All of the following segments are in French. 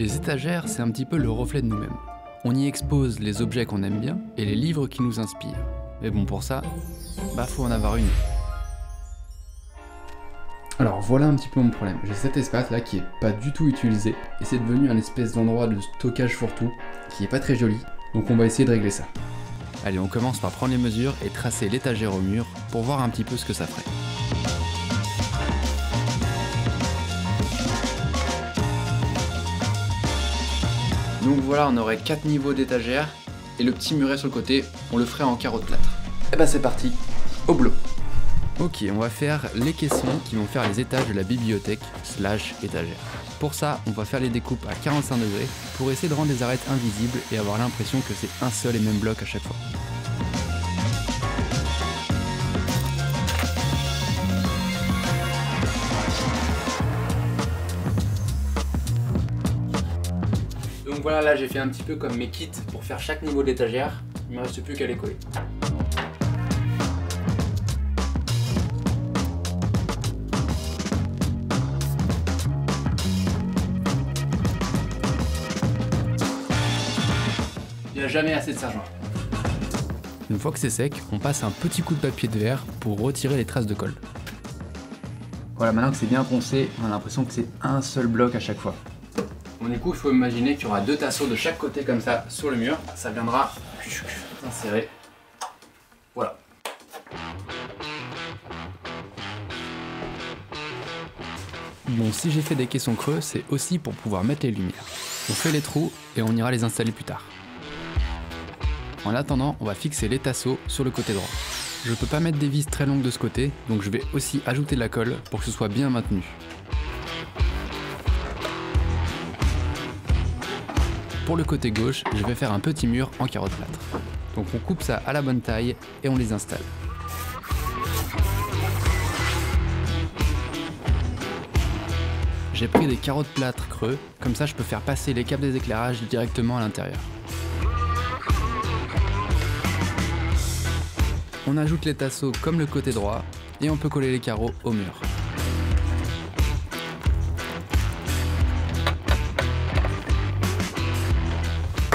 Les étagères, c'est un petit peu le reflet de nous-mêmes. On y expose les objets qu'on aime bien et les livres qui nous inspirent. Mais bon, pour ça, faut en avoir une. Alors voilà un petit peu mon problème. J'ai cet espace là qui est pas du tout utilisé et c'est devenu un espèce d'endroit de stockage fourre-tout qui est pas très joli. Donc on va essayer de régler ça. Allez, on commence par prendre les mesures et tracer l'étagère au mur pour voir un petit peu ce que ça ferait. Donc voilà, on aurait 4 niveaux d'étagère et le petit muret sur le côté, on le ferait en carreaux de plâtre. Et c'est parti, au boulot. Ok, on va faire les caissons qui vont faire les étages de la bibliothèque / étagère. Pour ça, on va faire les découpes à 45 degrés pour essayer de rendre les arêtes invisibles et avoir l'impression que c'est un seul et même bloc à chaque fois. Donc voilà, là j'ai fait un petit peu comme mes kits pour faire chaque niveau d'étagère. Il ne me reste plus qu'à les coller. Il n'y a jamais assez de serre-joint. Une fois que c'est sec, on passe un petit coup de papier de verre pour retirer les traces de colle. Voilà, maintenant que c'est bien poncé, on a l'impression que c'est un seul bloc à chaque fois. Bon, du coup, il faut imaginer qu'il y aura 2 tasseaux de chaque côté comme ça sur le mur. Ça viendra insérer. Voilà. Bon, si j'ai fait des caissons creux, c'est aussi pour pouvoir mettre les lumières. On fait les trous et on ira les installer plus tard. En attendant, on va fixer les tasseaux sur le côté droit. Je peux pas mettre des vis très longues de ce côté, donc je vais aussi ajouter de la colle pour que ce soit bien maintenu. Pour le côté gauche, je vais faire un petit mur en carreaux de plâtre. Donc on coupe ça à la bonne taille et on les installe. J'ai pris des carreaux de plâtre creux, comme ça je peux faire passer les câbles des éclairages directement à l'intérieur. On ajoute les tasseaux comme le côté droit et on peut coller les carreaux au mur.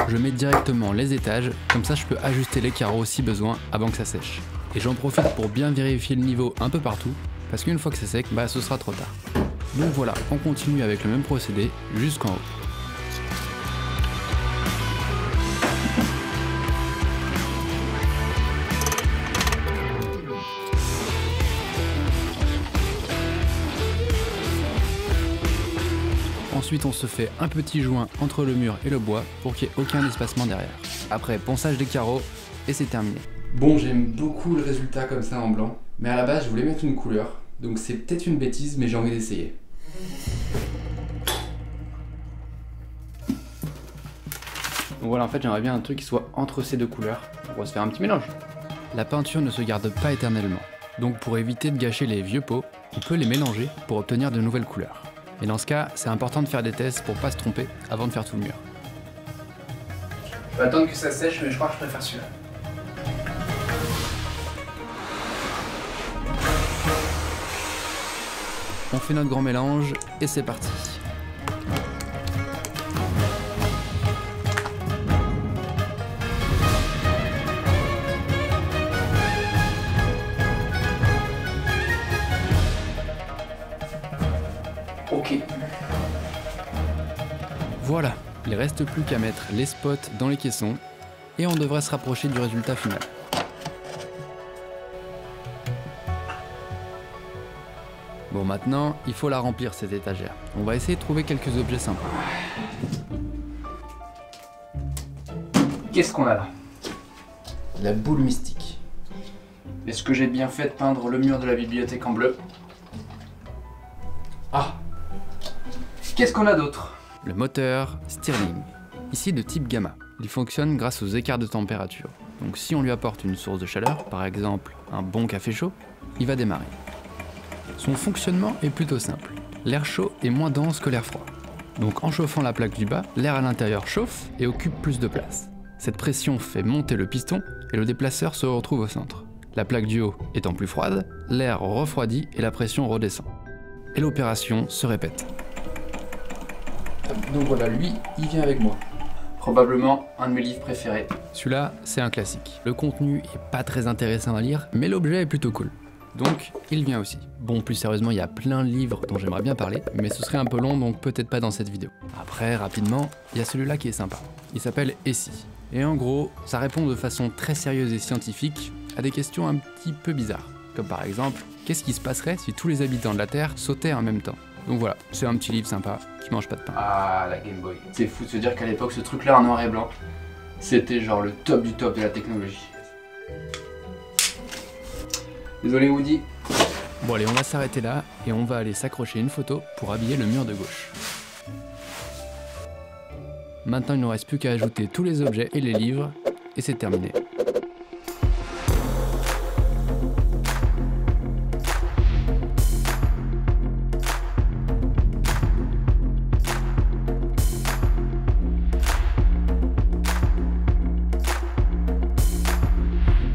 Je mets directement les étages, comme ça je peux ajuster les carreaux si besoin avant que ça sèche. Et j'en profite pour bien vérifier le niveau un peu partout, parce qu'une fois que c'est sec, ce sera trop tard. Donc voilà, on continue avec le même procédé jusqu'en haut. Ensuite, on se fait un petit joint entre le mur et le bois pour qu'il n'y ait aucun espacement derrière. Après, ponçage des carreaux et c'est terminé. Bon, j'aime beaucoup le résultat comme ça en blanc, mais à la base, je voulais mettre une couleur, donc c'est peut-être une bêtise, mais j'ai envie d'essayer. Donc voilà, en fait, j'aimerais bien un truc qui soit entre ces deux couleurs. On va se faire un petit mélange. La peinture ne se garde pas éternellement, donc pour éviter de gâcher les vieux pots, on peut les mélanger pour obtenir de nouvelles couleurs. Et dans ce cas, c'est important de faire des tests pour pas se tromper avant de faire tout le mur. Je vais attendre que ça sèche, mais je crois que je préfère celui-là. On fait notre grand mélange et c'est parti. Ok. Voilà, il reste plus qu'à mettre les spots dans les caissons et on devrait se rapprocher du résultat final. Bon, maintenant, il faut la remplir cette étagère. On va essayer de trouver quelques objets sympas. Qu'est-ce qu'on a là? La boule mystique. Est-ce que j'ai bien fait de peindre le mur de la bibliothèque en bleu? Ah! Qu'est-ce qu'on a d'autre? Le moteur Stirling, ici de type gamma. Il fonctionne grâce aux écarts de température. Donc si on lui apporte une source de chaleur, par exemple un bon café chaud, il va démarrer. Son fonctionnement est plutôt simple. L'air chaud est moins dense que l'air froid. Donc en chauffant la plaque du bas, l'air à l'intérieur chauffe et occupe plus de place. Cette pression fait monter le piston et le déplaceur se retrouve au centre. La plaque du haut étant plus froide, l'air refroidit et la pression redescend. Et l'opération se répète. Donc voilà, lui, il vient avec moi. Probablement un de mes livres préférés. Celui-là, c'est un classique. Le contenu est pas très intéressant à lire, mais l'objet est plutôt cool. Donc, il vient aussi. Bon, plus sérieusement, il y a plein de livres dont j'aimerais bien parler, mais ce serait un peu long, donc peut-être pas dans cette vidéo. Après, rapidement, il y a celui-là qui est sympa. Il s'appelle Et si ? Et en gros, ça répond de façon très sérieuse et scientifique à des questions un petit peu bizarres. Comme par exemple, qu'est-ce qui se passerait si tous les habitants de la Terre sautaient en même temps ? Donc voilà, c'est un petit livre sympa qui mange pas de pain. Ah, la Game Boy. C'est fou de se dire qu'à l'époque, ce truc-là en noir et blanc, c'était genre le top du top de la technologie. Désolé Woody. Bon allez, on va s'arrêter là et on va aller s'accrocher une photo pour habiller le mur de gauche. Maintenant, il ne nous reste plus qu'à ajouter tous les objets et les livres et c'est terminé.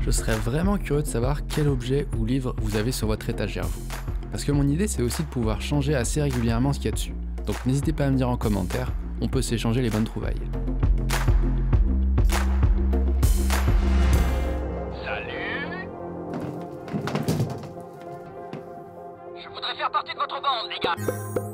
Je serais vraiment curieux de savoir quel objet ou livre vous avez sur votre étagère vous. Parce que mon idée c'est aussi de pouvoir changer assez régulièrement ce qu'il y a dessus. Donc n'hésitez pas à me dire en commentaire, on peut s'échanger les bonnes trouvailles. Salut! Je voudrais faire partie de votre bande, les gars!